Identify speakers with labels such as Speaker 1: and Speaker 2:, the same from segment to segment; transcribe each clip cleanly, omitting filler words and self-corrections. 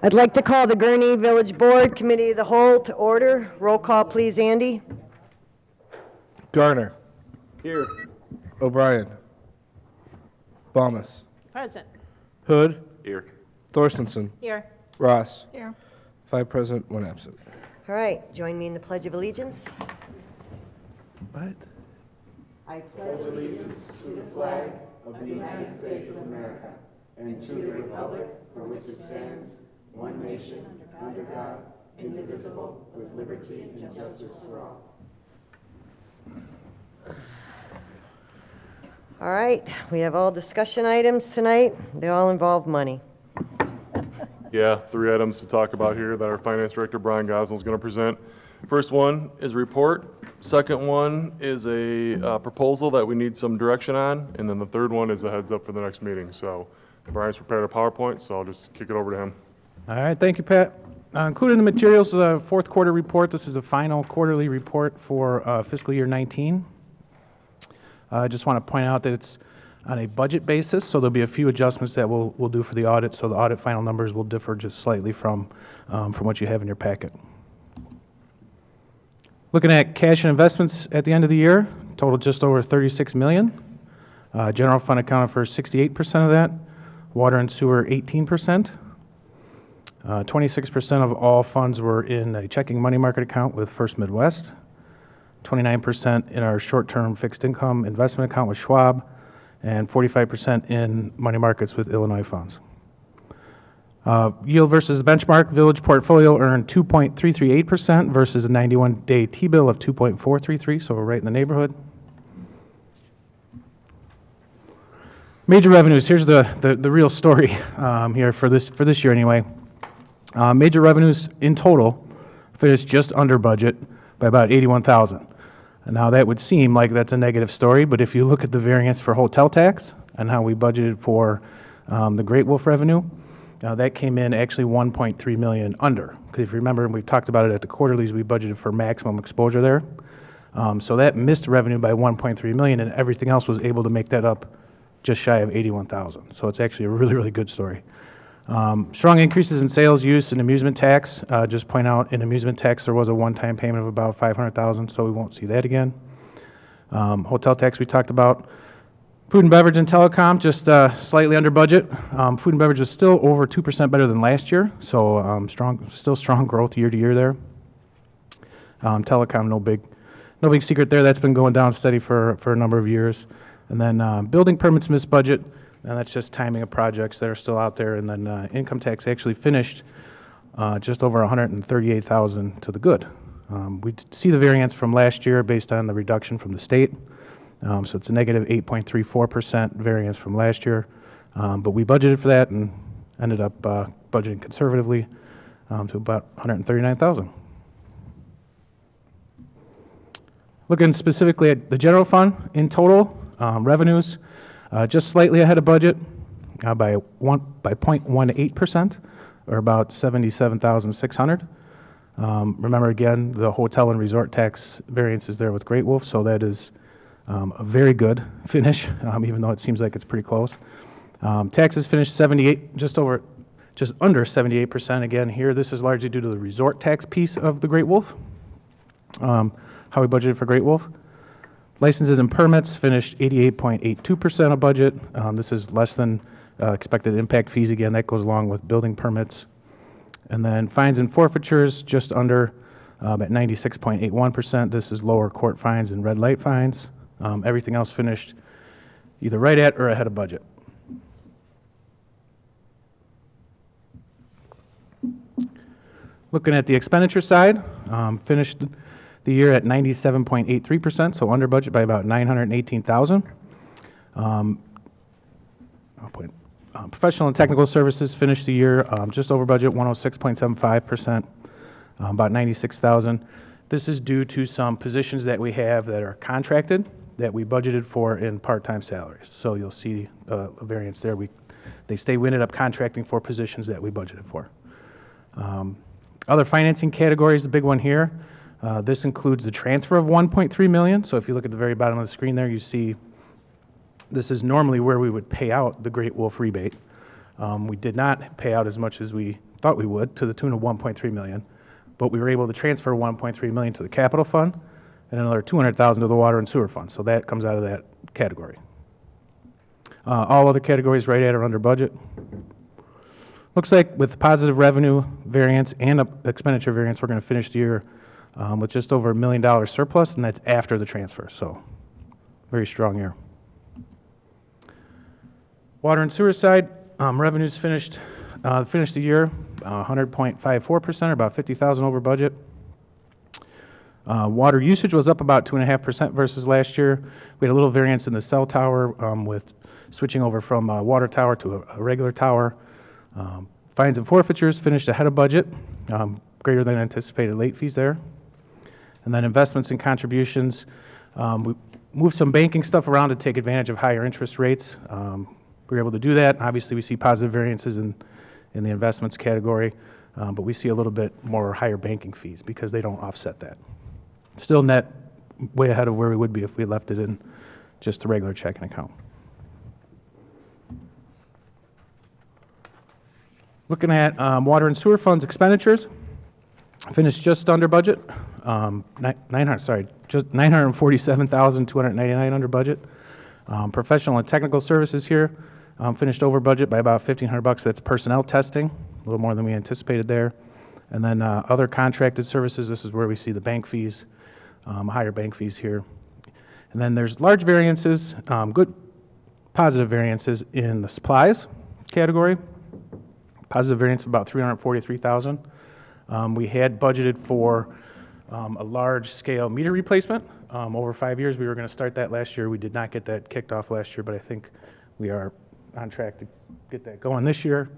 Speaker 1: I'd like to call the Gurnee Village Board Committee of the Whole to order. Roll call, please, Andy.
Speaker 2: Garner.
Speaker 3: Here.
Speaker 2: O'Brien. Balmas.
Speaker 4: Present.
Speaker 2: Hood.
Speaker 3: Here.
Speaker 2: Thorstensen.
Speaker 4: Here.
Speaker 2: Ross.
Speaker 4: Here.
Speaker 2: 5 present, 1 absent.
Speaker 1: All right, join me in the Pledge of Allegiance.
Speaker 2: What?
Speaker 1: I pledge allegiance to the flag of the United States of America and to the republic for which it stands, one nation, under God, indivisible, with liberty and justice for all. All right, we have all discussion items tonight. They all involve money.
Speaker 3: Yeah, 3 items to talk about here that our Finance Director, Brian Gosnell, is going to present. First one is a report. Second one is a proposal that we need some direction on. And then the third one is a heads up for the next meeting. So Brian's prepared a PowerPoint, so I'll just kick it over to him.
Speaker 5: All right, thank you, Pat. Included in the materials, the fourth quarter report. This is the final quarterly report for fiscal year 19. I just want to point out that it's on a budget basis, so there'll be a few adjustments that we'll do for the audit, so the audit final numbers will differ just slightly from what you have in your packet. Looking at cash and investments at the end of the year, total just over $36 million. General fund accounted for 68% of that. Water and sewer, 18%. 26% of all funds were in a checking money market account with First Midwest. 29% in our short-term fixed income investment account with Schwab, and 45% in money markets with Illinois funds. Yield versus the benchmark, village portfolio earned 2.338% versus a 91-day T-bill of 2.433, so we're right in the neighborhood. Major revenues, here's the real story here for this year anyway. Major revenues in total finished just under budget by about $81,000. And now that would seem like that's a negative story, but if you look at the variance for hotel tax and how we budgeted for the Great Wolf revenue, that came in actually $1.3 million under. Because if you remember, and we talked about it at the quarterlies, we budgeted for maximum exposure there. So that missed revenue by $1.3 million, and everything else was able to make that up just shy of $81,000. So it's actually a really, really good story. Strong increases in sales use and amusement tax. Just point out, in amusement tax, there was a one-time payment of about $500,000, so we won't see that again. Hotel tax we talked about. Food and beverage and telecom, just slightly under budget. Food and beverage is still over 2% better than last year, so still strong growth year to year there. Telecom, no big secret there. That's been going down steady for a number of years. And then building permits missed budget. And that's just timing of projects that are still out there. And then income tax actually finished just over $138,000 to the good. We see the variance from last year based on the reduction from the state. So it's a negative 8.34% variance from last year. But we budgeted for that and ended up budgeting conservatively to about $139,000. Looking specifically at the general fund, in total, revenues, just slightly ahead of budget by 0.18%, or about $77,600. Remember again, the hotel and resort tax variance is there with Great Wolf, so that is a very good finish, even though it seems like it's pretty close. Taxes finished just under 78% again here. This is largely due to the resort tax piece of the Great Wolf, how we budgeted for Great Wolf. Licenses and permits finished 88.82% of budget. This is less than expected impact fees. Again, that goes along with building permits. And then fines and forfeitures just under at 96.81%. This is lower court fines and red light fines. Everything else finished either right at or ahead of budget. Looking at the expenditure side, finished the year at 97.83%, so under budget by about $918,000. Professional and technical services finished the year just over budget, 106.75%, about $96,000. This is due to some positions that we have that are contracted that we budgeted for in part-time salaries. So you'll see a variance there. We ended up contracting for positions that we budgeted for. Other financing categories, the big one here. This includes the transfer of $1.3 million. So if you look at the very bottom of the screen there, you see this is normally where we would pay out the Great Wolf rebate. We did not pay out as much as we thought we would, to the tune of $1.3 million, but we were able to transfer $1.3 million to the capital fund and another $200,000 to the water and sewer fund, so that comes out of that category. All other categories right at or under budget. Looks like with positive revenue variance and expenditure variance, we're going to finish the year with just over $1 million surplus, and that's after the transfer, so very strong year. Water and sewer side, revenues finished the year 100.54%, or about $50,000 over budget. Water usage was up about 2.5% versus last year. We had a little variance in the cell tower with switching over from a water tower to a regular tower. Fines and forfeitures finished ahead of budget, greater than anticipated late fees there. And then investments and contributions, we moved some banking stuff around to take advantage of higher interest rates. We were able to do that. Obviously, we see positive variances in the investments category, but we see a little bit more higher banking fees because they don't offset that. Still net way ahead of where we would be if we left it in just a regular checking account. Looking at water and sewer funds expenditures, finished just under budget, just $947,299 under budget. Professional and technical services here finished over budget by about $1,500. That's personnel testing, a little more than we anticipated there. And then other contracted services, this is where we see the bank fees, higher bank fees here. And then there's large variances, good positive variances in the supplies category. Positive variance of about $343,000. We had budgeted for a large-scale meter replacement over 5 years. We were going to start that last year. We did not get that kicked off last year, but I think we are on track to get that going this year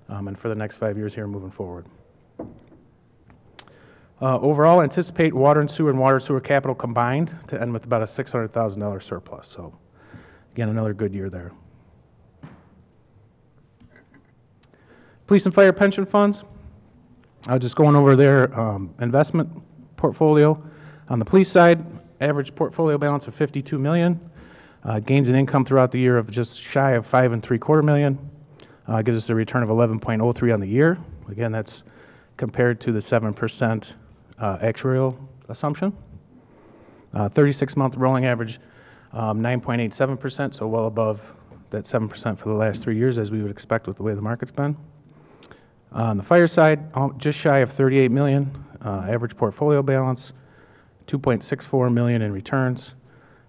Speaker 5: and for the next 5 years here moving forward. Overall, anticipate water and sewer capital combined to end with about a $600,000 surplus. So, again, another good year there. Police and fire pension funds, just going over their investment portfolio. On the police side, average portfolio balance of $52 million. Gains in income throughout the year of just shy of $5.75 million. Gives us a return of 11.03 on the year. Again, that's compared to the 7% actuarial assumption. 36-month rolling average, 9.87%, so well above that 7% for the last 3 years, as we would expect with the way the market's been. On the fire side, just shy of $38 million, average portfolio balance, $2.64 million in returns.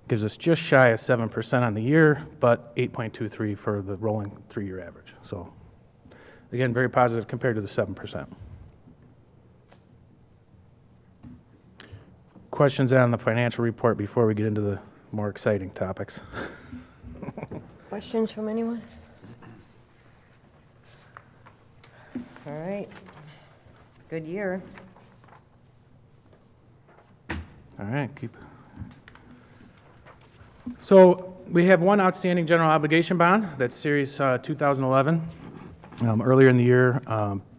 Speaker 5: Gives us just shy of 7% on the year, but 8.23 for the rolling 3-year average. So, again, very positive compared to the 7%. Questions on the financial report before we get into the more exciting topics?
Speaker 4: Questions from anyone? All right. Good year.
Speaker 5: All right, So we have one outstanding general obligation bond. That's Series 2011. Earlier in the year,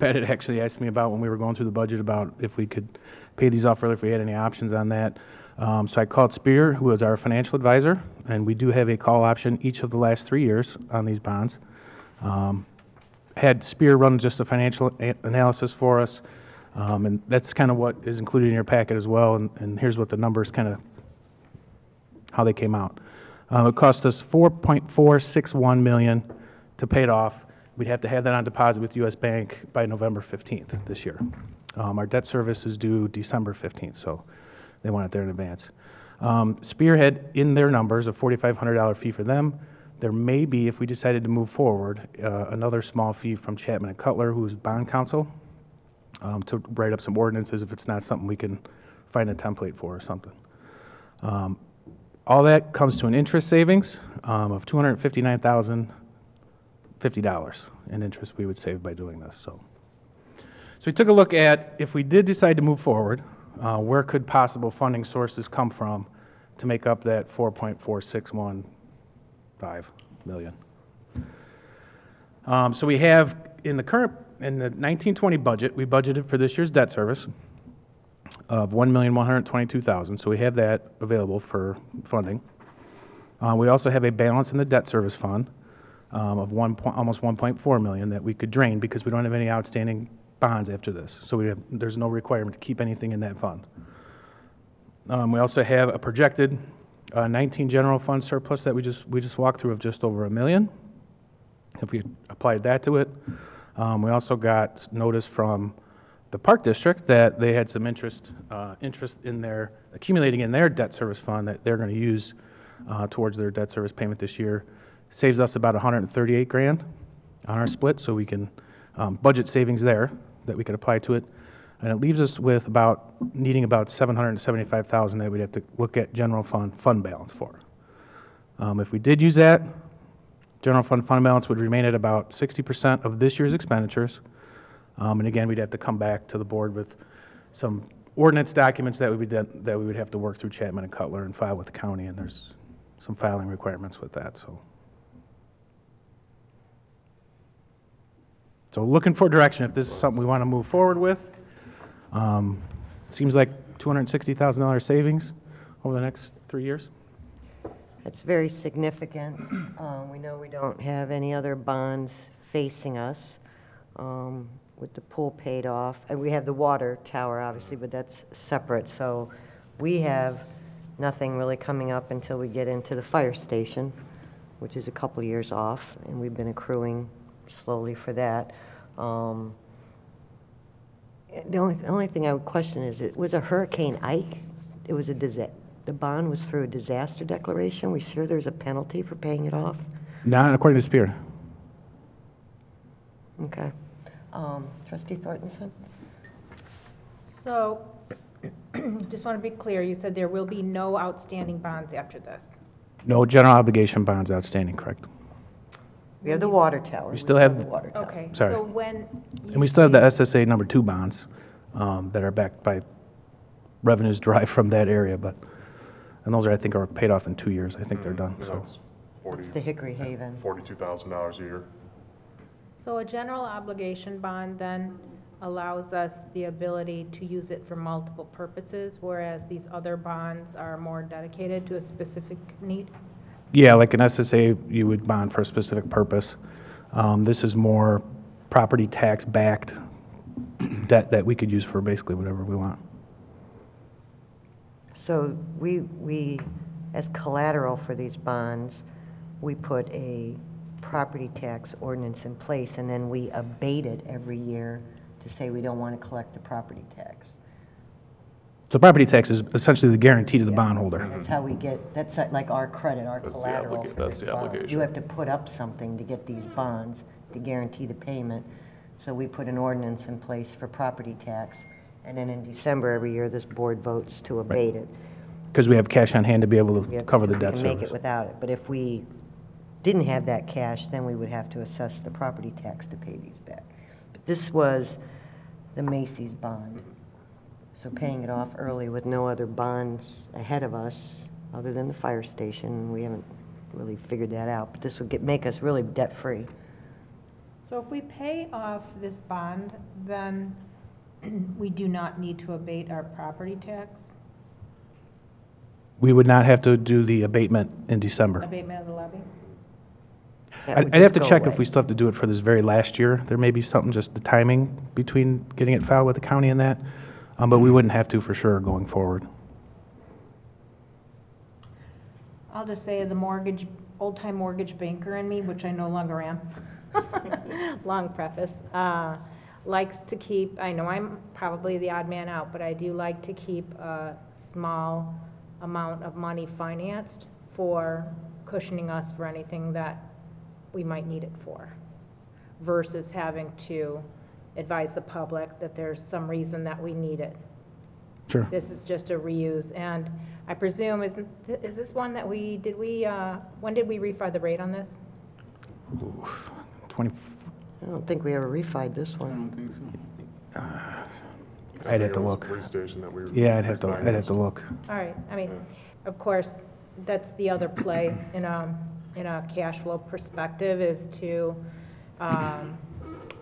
Speaker 5: Pat had actually asked me about when we were going through the budget about if we could pay these off early, if we had any options on that. So I called Spear, who is our financial advisor, and we do have a call option each of the last 3 years on these bonds. Had Spear run just a financial analysis for us, and that's kind of what is included in your packet as well, and here's what the numbers kind of, how they came out. It cost us $4.461 million to pay it off. We'd have to have that on deposit with U.S. Bank by November 15th this year. Our debt service is due December 15th, so they want it there in advance. Spear had in their numbers a $4,500 fee for them. There may be, if we decided to move forward, another small fee from Chapman & Cutler, who's bond counsel, to write up some ordinances if it's not something we can find a template for or something. All that comes to an interest savings of $259,050 in interest we would save by doing this. So we took a look at, if we did decide to move forward, where could possible funding sources come from to make up that $4.4615 million. So we have in the 1920 budget, we budgeted for this year's debt service of $1,122,000. So we have that available for funding. We also have a balance in the debt service fund of almost 1.4 million that we could drain because we don't have any outstanding bonds after this. So there's no requirement to keep anything in that fund. We also have a projected 19 general fund surplus that we just walked through of just over $1 million. If we applied that to it, we also got notice from the Park District that they had some interest in their accumulating in their debt service fund that they're going to use towards their debt service payment this year. Saves us about 138 grand on our split, so we can budget savings there that we could apply to it. And it leaves us with needing about 775,000 that we'd have to look at general fund balance for. If we did use that, general fund balance would remain at about 60% of this year's expenditures. And again, we'd have to come back to the board with some ordinance documents that we would have to work through Chapman and Cutler and file with the county, and there's some filing requirements with that. So looking for direction if this is something we want to move forward with. Seems like $260,000 savings over the next 3 years.
Speaker 4: That's very significant. We know we don't have any other bonds facing us with the pool paid off. And we have the water tower, obviously, but that's separate. So we have nothing really coming up until we get into the fire station, which is a couple years off, and we've been accruing slowly for that. The only thing I would question is, it was a Hurricane Ike. It was the bond was through a disaster declaration. We sure there's a penalty for paying it off?
Speaker 5: Not according to Spear.
Speaker 4: Okay. Trustee Thornton?
Speaker 6: So, just want to be clear, you said there will be no outstanding bonds after this.
Speaker 5: No general obligation bonds outstanding, correct?
Speaker 4: We have the water tower.
Speaker 5: We still have
Speaker 4: the water tower.
Speaker 6: Okay.
Speaker 5: Sorry.
Speaker 6: So when.
Speaker 5: And we still have the SSA number 2 bonds that are backed by revenues derived from that area, and those I think are paid off in 2 years. I think they're done, so.
Speaker 3: That's 40
Speaker 4: It's the Hickory Haven.
Speaker 3: $42,000 a year.
Speaker 6: So a general obligation bond then allows us the ability to use it for multiple purposes, whereas these other bonds are more dedicated to a specific need?
Speaker 5: Yeah, like an SSA, you would bond for a specific purpose. This is more property tax-backed debt that we could use for basically whatever we want.
Speaker 4: So we, as collateral for these bonds, we put a property tax ordinance in place, and then we abate it every year to say we don't want to collect the property tax.
Speaker 5: So property tax is essentially the guarantee to the bondholder.
Speaker 4: That's how we get, that's like our credit, our
Speaker 3: That's the
Speaker 4: collateral for
Speaker 3: that's
Speaker 4: this
Speaker 3: the
Speaker 4: bond.
Speaker 3: obligation.
Speaker 4: You have to put up something to get these bonds to guarantee the payment. So we put an ordinance in place for property tax, and then in December every year, this board votes to abate it.
Speaker 5: Because we have cash on hand to be able
Speaker 4: We
Speaker 5: to
Speaker 4: have-
Speaker 5: cover the debt
Speaker 4: We can make
Speaker 5: service.
Speaker 4: it without it, but if we didn't have that cash, then we would have to assess the property tax to pay these back. But this was the Macy's bond. So paying it off early with no other bonds ahead of us, other than the fire station, we haven't really figured that out, but this would make us really debt-free.
Speaker 6: So if we pay off this bond, then we do not need to abate our property tax,
Speaker 5: We would not have to do the abatement in December.
Speaker 6: abatement of the levy?
Speaker 4: That would
Speaker 5: I'd have
Speaker 4: just
Speaker 5: to
Speaker 4: go
Speaker 5: check if
Speaker 4: away.
Speaker 5: we still have to do it for this very last year. There may be something, just the timing between getting it filed with the county and that, but we wouldn't have to for sure going forward.
Speaker 6: I'll just say the old-time mortgage banker in me, which I no longer am, long preface, likes to keep, I know I'm probably the odd man out, but I do like to keep a small amount of money financed for cushioning us for anything that we might need it for, versus having to advise the public that there's some reason that we need it.
Speaker 5: Sure.
Speaker 6: This is just a reuse, and I presume, is this one that when did we refi the rate on this?
Speaker 5: 20,
Speaker 4: I don't think we ever refied this one.
Speaker 5: I'd have to look.
Speaker 3: Police station that we.
Speaker 5: Yeah, I'd have to look.
Speaker 6: All right, I mean, of course, that's the other play in a cash flow perspective, is to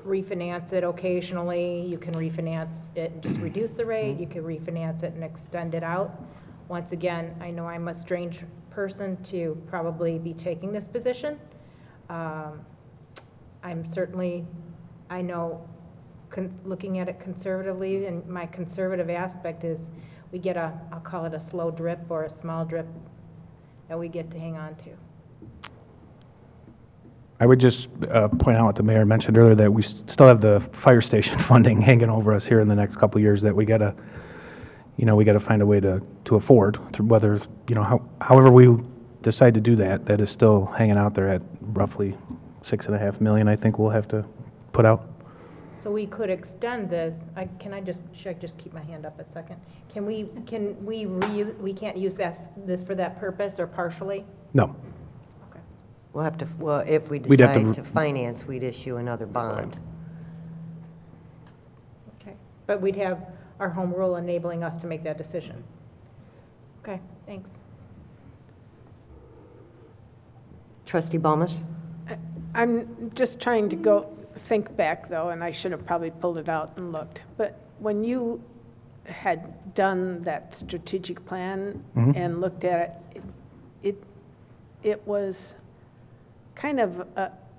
Speaker 6: refinance it occasionally. You can refinance it and just reduce the rate. You can refinance it and extend it out. Once again, I know I'm a strange person to probably be taking this position, I'm certainly, I know, looking at it conservatively, and my conservative aspect is we get I'll call it a slow drip or a small drip that we get to hang on to.
Speaker 5: I would just point out what the mayor mentioned earlier, that we still have the fire station funding hanging over us here in the next couple of years that we gotta, we gotta find a way to afford, whether, however we decide to do that, that is still hanging out there at roughly $6.5 million, I think we'll have to put out.
Speaker 6: So we could extend this, should I just keep my hand up a second? We can't use this for that purpose or partially?
Speaker 5: No.
Speaker 6: Okay.
Speaker 4: We'll have to, well, if we
Speaker 5: We'd have to-
Speaker 4: decide to finance, we'd issue another bond.
Speaker 6: Okay, but we'd have our home rule enabling us to make that decision. Okay, thanks.
Speaker 4: Trustee Balmas?
Speaker 7: I'm just trying to think back, though, and I should have probably pulled it out and looked. But when you had done that strategic plan and looked at it, it was kind of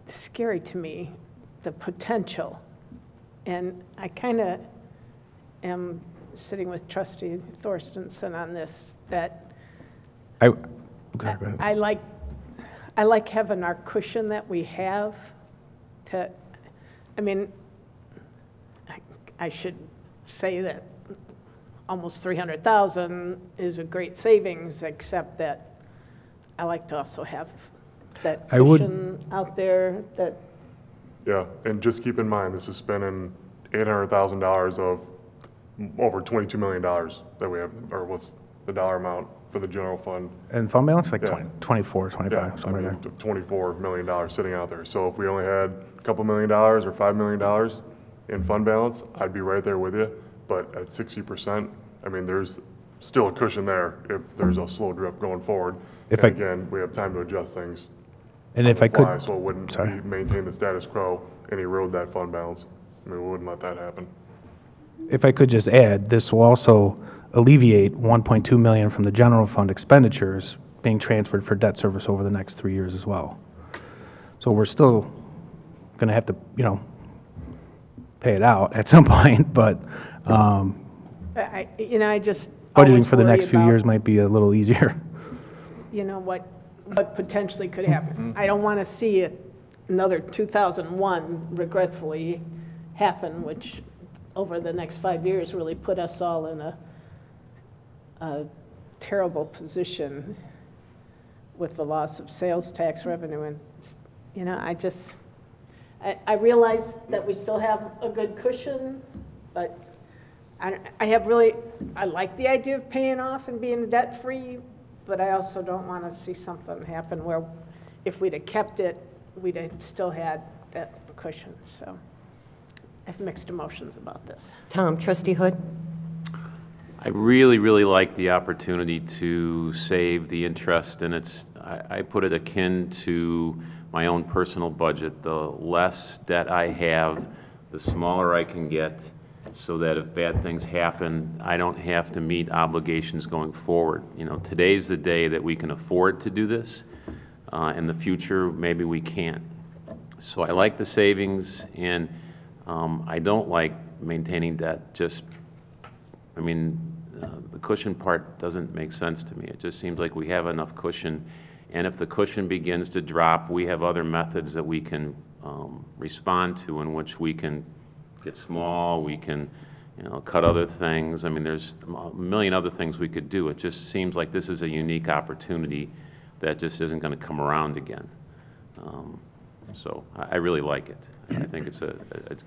Speaker 7: scary to me, the potential. And I kind of am sitting with Trustee Thorstensen on this, that
Speaker 5: Go ahead.
Speaker 7: I like having our cushion that we have to, I should say that almost 300,000 is a great savings, except that I like to also have that cushion out there that.
Speaker 3: Yeah, and just keep in mind, this is spending $800,000 of over $22 million that we have, or what's the dollar amount for the general fund?
Speaker 5: And fund balance, like
Speaker 3: Yeah.
Speaker 5: 24, 25,
Speaker 3: Yeah,
Speaker 5: somewhere there.
Speaker 3: $24 million sitting out there. So if we only had a couple $1 million or $5 million in fund balance, I'd be right there with you. But at 60%, there's still a cushion there if there's a slow drip going forward.
Speaker 5: If
Speaker 3: And
Speaker 5: I-
Speaker 3: again, we have time to adjust things.
Speaker 5: And
Speaker 3: on
Speaker 5: if
Speaker 3: the
Speaker 5: I could,
Speaker 3: fly, so it wouldn't
Speaker 5: sorry.
Speaker 3: maintain the status quo and erode that fund balance. We wouldn't let that happen.
Speaker 5: If I could just add, this will also alleviate 1.2 million from the general fund expenditures being transferred for debt service over the next 3 years as well. So we're still going to have to, pay it out at some point, but
Speaker 7: I just
Speaker 5: budgeting
Speaker 7: always
Speaker 5: for the
Speaker 7: worry
Speaker 5: next few
Speaker 7: about,
Speaker 5: years might be a little easier.
Speaker 7: what potentially could happen. I don't want to see another 2001 regretfully happen, which over the next 5 years really put us all in a terrible position with the loss of sales tax revenue. And, I realize that we still have a good cushion, but I like the idea of paying off and being debt-free, but I also don't want to see something happen where if we'd have kept it, we'd have still had that cushion. So I have mixed emotions about this.
Speaker 4: Tom, Trustee Hood?
Speaker 8: I really, really like the opportunity to save the interest, and I put it akin to my own personal budget. The less debt I have, the smaller I can get, so that if bad things happen, I don't have to meet obligations going forward. Today's the day that we can afford to do this. In the future, maybe we can't. So I like the savings, and I don't like maintaining debt. The cushion part doesn't make sense to me. It just seems like we have enough cushion, and if the cushion begins to drop, we have other methods that we can respond to, in which we can get small, we can cut other things. There's a million other things we could do. It just seems like this is a unique opportunity that just isn't going to come around again. So I really like it. I think it's a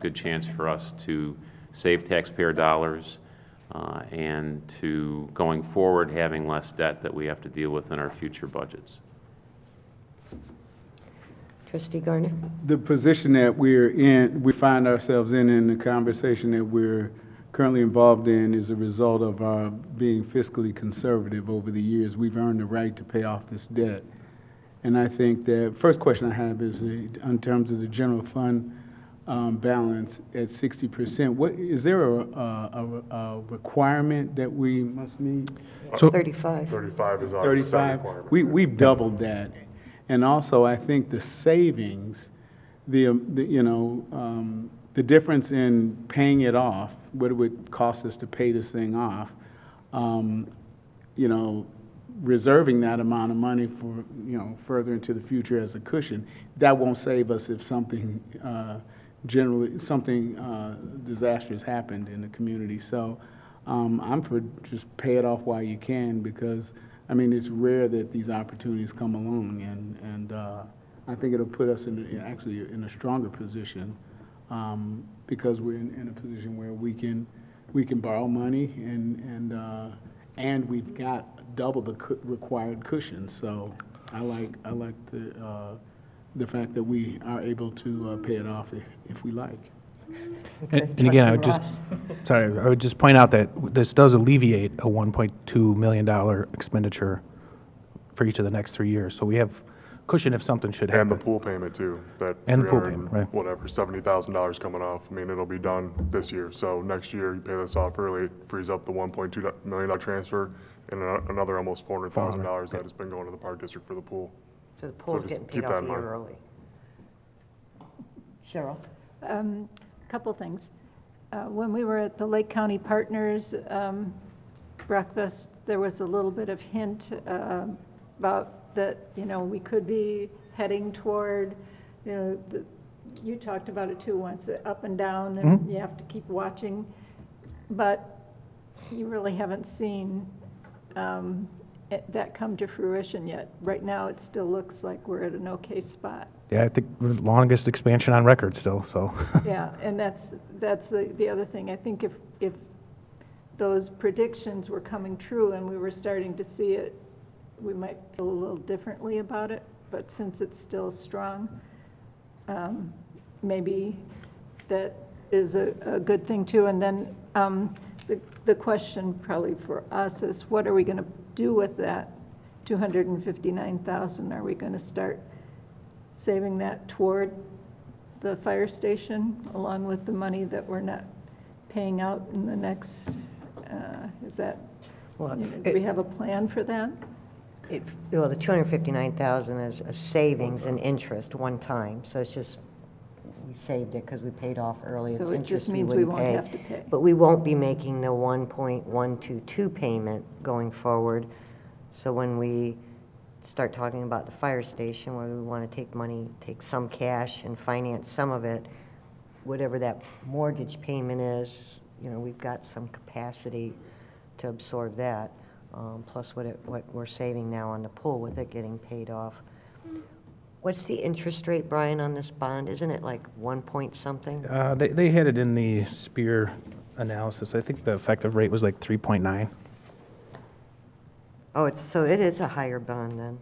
Speaker 8: good chance for us to save taxpayer dollars and to, going forward, having less debt that we have to deal with in our future budgets.
Speaker 4: Trustee Gurnee?
Speaker 1: The position that we find ourselves in the conversation that we're currently involved in is a result of our being fiscally conservative over the years. We've earned the right to pay off this debt. And I think the first question I have is in terms of the general fund balance at 60%. Is there a requirement that we must meet?
Speaker 5: So
Speaker 4: 35.
Speaker 3: 35 is our
Speaker 1: 35.
Speaker 3: requirement.
Speaker 1: We've doubled that. And also, I think the savings, the difference in paying it off, what it would cost us to pay this thing off, you know, reserving that amount of money for, you know, further into the future as a cushion, that won't save us if something disastrous happened in the community. So I'm for just pay it off while you can, because, I mean, it's rare that these opportunities come along, and I think it'll put us actually in a stronger position, because we're in a position where we can borrow money, and we've got double the required cushion. So I like the fact that we are able to pay it off if we like.
Speaker 5: And again, I would just, sorry, I would just point out that this does alleviate a $1.2 million expenditure for each of the next 3 years. So we have cushion if something should happen.
Speaker 3: And the pool payment too, that
Speaker 5: And the pool
Speaker 3: 300
Speaker 5: payment, right.
Speaker 3: whatever, $70,000 coming off. I mean, it'll be done this year. So next year, you pay this off early, frees up the $1.2 million transfer, and another almost $400,000 that has been going to the park district for the pool.
Speaker 4: So the pool's
Speaker 3: just
Speaker 4: getting
Speaker 3: keep
Speaker 4: paid
Speaker 3: that
Speaker 4: off
Speaker 3: in
Speaker 4: a year
Speaker 3: mind.
Speaker 4: early. Cheryl?
Speaker 9: Couple things. When we were at the Lake County Partners breakfast, there was a little bit of hint about that, you know, we could be heading toward, you know, you talked about it too once, up and down, and you have to keep watching. But you really haven't seen that come to fruition yet. Right now, it still looks like we're at an okay spot.
Speaker 5: Yeah, I think we're the longest expansion on record still, so.
Speaker 9: Yeah, and that's the other thing. I think if those predictions were coming true and we were starting to see it, we might feel a little differently about it. But since it's still strong, maybe that is a good thing too. And then the question probably for us is, what are we going to do with that $259,000? Are we going to start saving that toward the fire station, along with the money that we're not paying out in the next, is that,
Speaker 4: Well,
Speaker 9: do we have a plan for that?
Speaker 4: Well, the 259,000 is a savings and interest one time, so it's just, we saved it because we paid off early.
Speaker 9: So
Speaker 4: It's
Speaker 9: it
Speaker 4: interest
Speaker 9: just means we
Speaker 4: wouldn't
Speaker 9: won't have to pay.
Speaker 4: But we won't be making the 1.122 payment going forward. So when we start talking about the fire station, where we want to take money, take some cash and finance some of it, whatever that mortgage payment is, you know, we've got some capacity to absorb that, plus what we're saving now on the pool with it getting paid off. What's the interest rate, Brian, on this bond? Isn't it like 1 point something?
Speaker 5: They had it in the SPEAR analysis. I think the effective rate was like 3.9.
Speaker 4: Oh, so it is a higher bond then.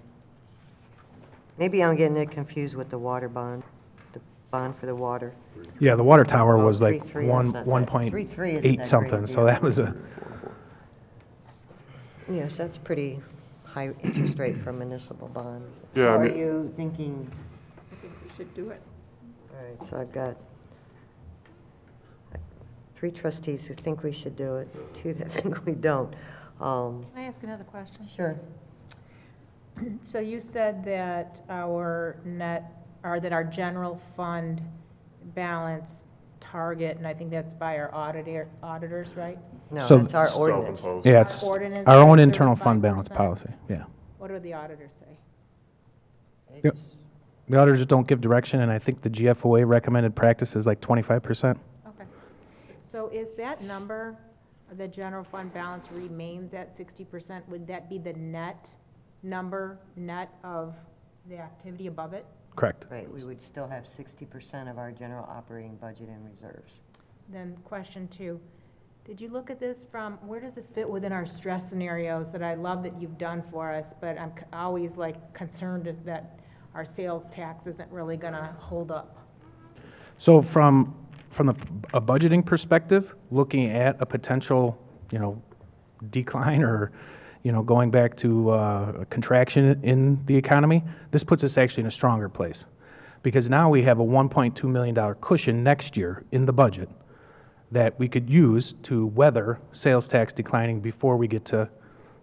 Speaker 4: Maybe I'm getting it confused with the water bond, the bond for the water.
Speaker 5: Yeah, the water tower
Speaker 4: Oh,
Speaker 5: was like
Speaker 4: 3.3, that's not bad. 3.3 isn't that great
Speaker 5: 1.8
Speaker 4: a
Speaker 5: something, so
Speaker 4: deal.
Speaker 5: that was a,
Speaker 4: Yes, that's pretty high interest rate for a municipal bond.
Speaker 3: Yeah,
Speaker 4: So
Speaker 3: I
Speaker 4: are
Speaker 3: mean-
Speaker 4: you thinking,
Speaker 9: I think we should do it.
Speaker 4: all right, so I've got 3 trustees who think we should do it, 2 that think we don't.
Speaker 6: Can I ask another question?
Speaker 4: Sure.
Speaker 6: So you said that our net, or that our general fund balance target, and I think that's by our auditors, right?
Speaker 4: No,
Speaker 5: So-
Speaker 4: that's our ordinance.
Speaker 3: Self-imposed.
Speaker 5: yeah, it's
Speaker 6: Our ordinance
Speaker 5: our own
Speaker 6: is
Speaker 5: internal fund
Speaker 6: 35%?
Speaker 5: balance policy, yeah.
Speaker 6: What do the auditors say?
Speaker 5: Yep. The auditors don't give direction, and I think the GFOA recommended practice is like 25%.
Speaker 6: Okay. So is that number, the general fund balance remains at 60%? Would that be the net number, net of the activity above it?
Speaker 5: Correct.
Speaker 4: Right, we would still have 60% of our general operating budget in reserves.
Speaker 6: Then question 2, did you look at this from, where does this fit within our stress scenarios that I love that you've done for us, but I'm always like concerned that our sales tax isn't really gonna hold up?
Speaker 5: So from a budgeting perspective, looking at a potential, decline or, going back to a contraction in the economy, this puts us actually in a stronger place. Because now we have a $1.2 million cushion next year in the budget that we could use to weather sales tax declining before we get to,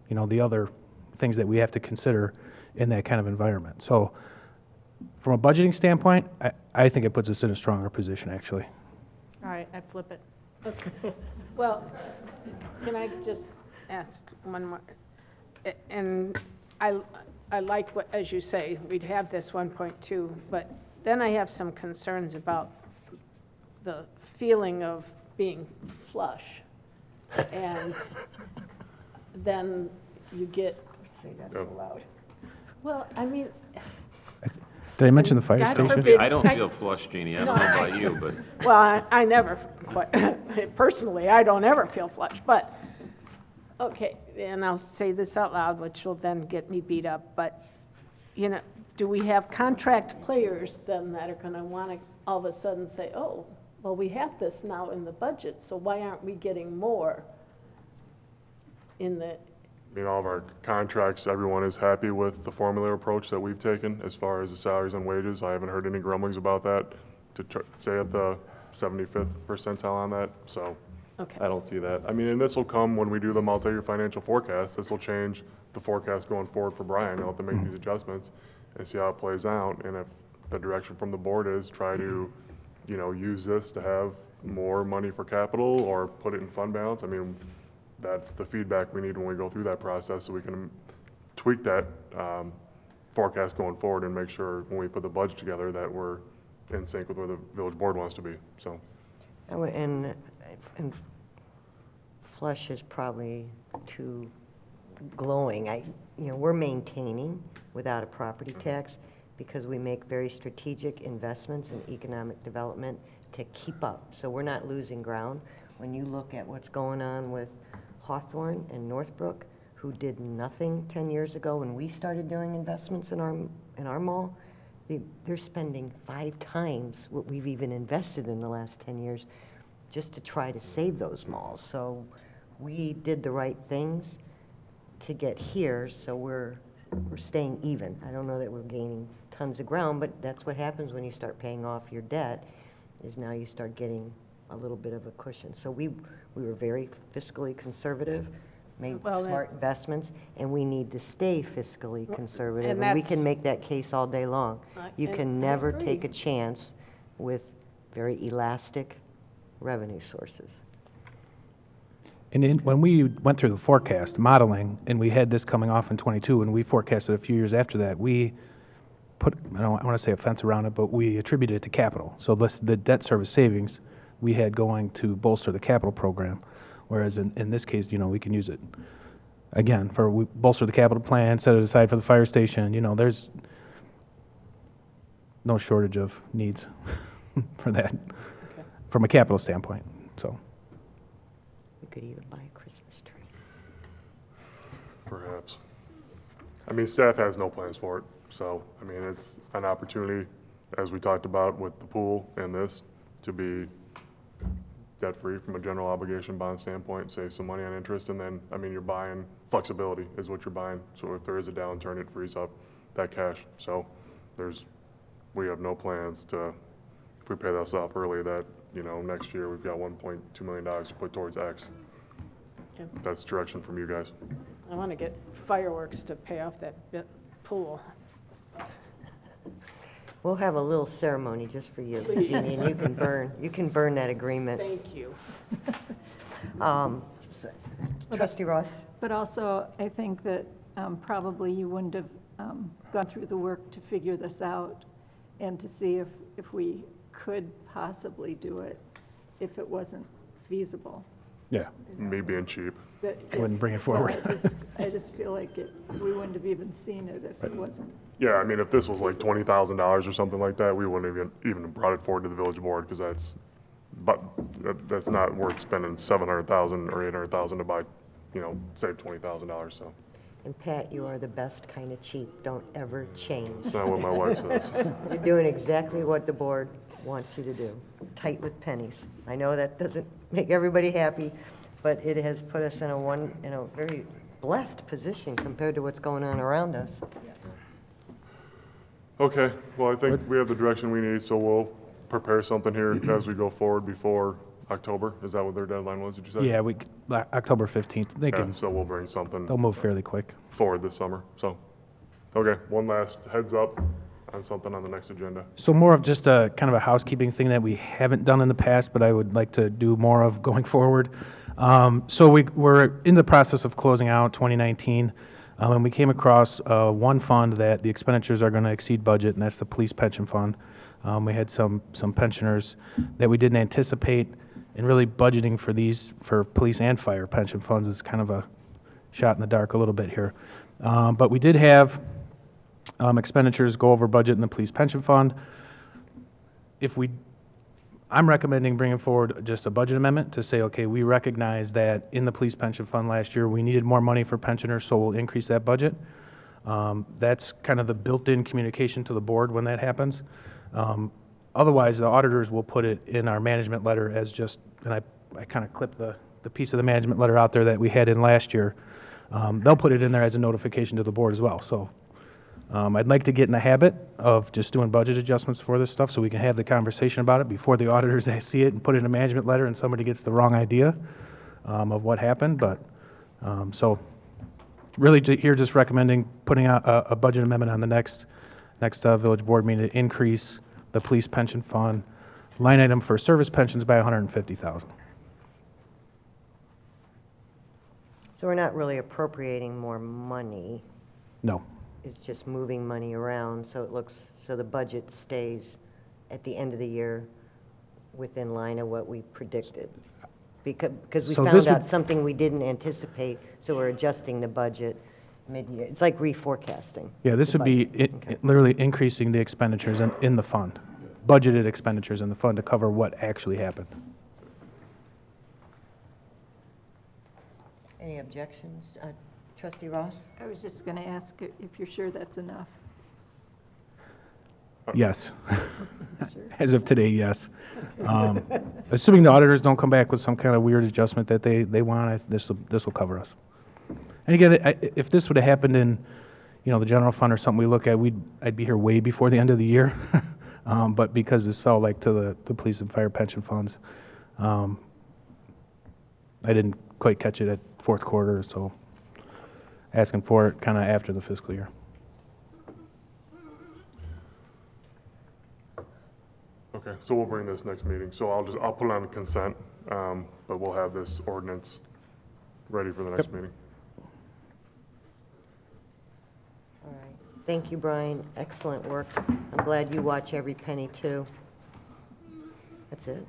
Speaker 5: the other things that we have to consider in that kind of environment. So from a budgeting standpoint, I think it puts us in a stronger position, actually.
Speaker 6: All right, I flip it.
Speaker 7: Well, can I just ask one more? And I like what, as you say, we'd have this 1.2, but then I have some concerns about the feeling of being flush. And then you get,
Speaker 4: Say that so loud.
Speaker 7: well, I mean,
Speaker 5: Did I mention the fire
Speaker 7: God
Speaker 5: station?
Speaker 7: forbid-
Speaker 8: I don't feel flush, Jeannie. I don't know about you, but
Speaker 7: well, I never quite, personally, I don't ever feel flush, but, okay, and I'll say this out loud, which will then get me beat up, but, you know, do we have contract players then that are gonna wanna all of a sudden say, oh, well, we have this now in the budget, so why aren't we getting more in the,
Speaker 3: I mean, all of our contracts, everyone is happy with the formula approach that we've taken as far as the salaries and wages. I haven't heard any grumblings about that, to stay at the 75th percentile on that, so
Speaker 7: okay.
Speaker 3: I don't see that. I mean, and this will come when we do the multi-year financial forecast. This will change the forecast going forward for Brian. He'll have to make these adjustments and see how it plays out. And if the direction from the board is try to, you know, use this to have more money for capital or put it in fund balance, I mean, that's the feedback we need when we go through that process, so we can tweak that forecast going forward and make sure when we put the budget together that we're in sync with where the village board wants to be, so.
Speaker 4: And flush is probably too glowing. You know, we're maintaining without a property tax because we make very strategic investments in economic development to keep up. So we're not losing ground. When you look at what's going on with Hawthorne and Northbrook, who did nothing 10 years ago when we started doing investments in our mall, they're spending 5 times what we've even invested in the last 10 years just to try to save those malls. So we did the right things to get here, so we're staying even. I don't know that we're gaining tons of ground, but that's what happens when you start paying off your debt, is now you start getting a little bit of a cushion. So we were very fiscally conservative, made
Speaker 7: Well,
Speaker 4: smart investments, and we need to stay fiscally conservative.
Speaker 7: and
Speaker 4: And we
Speaker 7: that's-
Speaker 4: can make that case all day long. You
Speaker 7: and
Speaker 4: can
Speaker 7: I
Speaker 4: never
Speaker 7: agree.
Speaker 4: take a chance with very elastic revenue sources.
Speaker 5: And when we went through the forecast modeling, and we had this coming off in '22, and we forecasted a few years after that, we put, I don't want to say a fence around it, but we attributed it to capital. So the debt service savings we had going to bolster the capital program, whereas in this case, you know, we can use it, again, we bolster the capital plan, set it aside for the fire station. You know, there's no shortage of needs for that, from a capital standpoint, so.
Speaker 4: We could even buy a Christmas tree.
Speaker 3: Perhaps. I mean, staff has no plans for it, so, I mean, it's an opportunity, as we talked about with the pool and this, to be debt-free from a general obligation bond standpoint, save some money on interest, and then, I mean, you're buying flexibility is what you're buying. So if there is a downturn, it frees up that cash. So we have no plans to, if we pay this off early, that, you know, next year we've got $1.2 million to put towards X.
Speaker 7: Okay.
Speaker 3: That's direction from you guys.
Speaker 7: I want to get fireworks to pay off that pool.
Speaker 4: We'll have a little ceremony just for you, Jeannie, and you can burn that agreement.
Speaker 7: Thank you.
Speaker 4: Trustee Ross?
Speaker 9: But also, I think that probably you wouldn't have gone through the work to figure this out and to see if we could possibly do it if it wasn't feasible.
Speaker 5: Yeah,
Speaker 3: Me being cheap.
Speaker 9: But
Speaker 5: wouldn't bring it
Speaker 9: yeah,
Speaker 5: forward.
Speaker 9: I just feel like we wouldn't have even seen it if it wasn't.
Speaker 3: Yeah, I mean, if this was like $20,000 or something like that, we wouldn't have even brought it forward to the village board, because that's not worth spending $700,000 or $800,000 to buy, you know, save $20,000, so.
Speaker 4: And Pat, you are the best kind of cheap. Don't ever change.
Speaker 3: That's not what my wife says.
Speaker 4: You're doing exactly what the board wants you to do. Tight with pennies. I know that doesn't make everybody happy, but it has put us in a very blessed position compared to what's going on around us.
Speaker 3: Okay, well, I think we have the direction we need, so we'll prepare something here as we go forward before October. Is that what their deadline was, did you say?
Speaker 5: Yeah, October 15th, they
Speaker 3: Yeah,
Speaker 5: can,
Speaker 3: so we'll bring something
Speaker 5: they'll move fairly quick.
Speaker 3: forward this summer, so. Okay, one last heads up. on something on the next agenda.
Speaker 5: So more of just a kind of a housekeeping thing that we haven't done in the past, but I would like to do more of going forward. So we're in the process of closing out 2019, and we came across one fund that the expenditures are going to exceed budget, and that's the police pension fund. We had some pensioners that we didn't anticipate, and really budgeting for these, for police and fire pension funds is kind of a shot in the dark a little bit here. But we did have expenditures go over budget in the police pension fund. I'm recommending bringing forward just a budget amendment to say, okay, we recognize that in the police pension fund last year, we needed more money for pensioners, so we'll increase that budget. That's kind of the built-in communication to the board when that happens. Otherwise, the auditors will put it in our management letter as just, and I kind of clipped the piece of the management letter out there that we had in last year. They'll put it in there as a notification to the board as well. So I'd like to get in the habit of just doing budget adjustments for this stuff so we can have the conversation about it before the auditors see it and put it in a management letter and somebody gets the wrong idea of what happened. But so really here just recommending putting out a budget amendment on the next village board meeting to increase the police pension fund line item for service pensions by $150,000.
Speaker 4: So we're not really appropriating more money.
Speaker 5: No.
Speaker 4: It's just moving money around, so it looks, so the budget stays at the end of the year within line of what we predicted. Because we
Speaker 5: So
Speaker 4: found
Speaker 5: this
Speaker 4: out
Speaker 5: would-
Speaker 4: something we didn't anticipate, so we're adjusting the budget mid-year. It's like reforecasting.
Speaker 5: Yeah, this
Speaker 4: the
Speaker 5: would be
Speaker 4: budget. Okay.
Speaker 5: literally increasing the expenditures in the fund, budgeted expenditures in the fund to cover what actually happened.
Speaker 4: Any objections? Trustee Ross?
Speaker 9: I was just going to ask if you're sure that's enough.
Speaker 5: Yes.
Speaker 9: Sure.
Speaker 5: As of today, yes. Assuming the auditors don't come back with some kind of weird adjustment that they want, this will cover us. And again, if this would have happened in, the general fund or something we look at, I'd be here way before the end of the year. But because this fell like to the police and fire pension funds, I didn't quite catch it at fourth quarter, so asking for it kind of after the fiscal year.
Speaker 3: Okay, so we'll bring this next meeting. So I'll put it on consent, but we'll have this ordinance ready for the next meeting.
Speaker 4: All right. Thank you, Brian. Excellent work. I'm glad you watch every penny, too. That's it?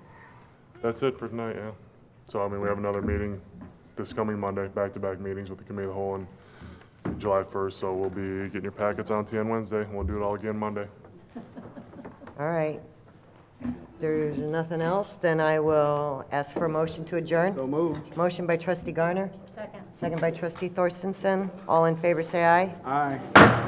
Speaker 3: That's it for tonight, yeah. So, we have another meeting this coming Monday, back-to-back meetings with the Committee of the Whole on July 1st. So we'll be getting your packets on to you on Wednesday, and we'll do it all again Monday.
Speaker 4: All right. There's nothing else, then I will ask for a motion to adjourn.
Speaker 1: So moved.
Speaker 4: Motion by trustee Garner,
Speaker 6: Second.
Speaker 4: second by trustee Thorstensen. All in favor, say aye.
Speaker 1: Aye.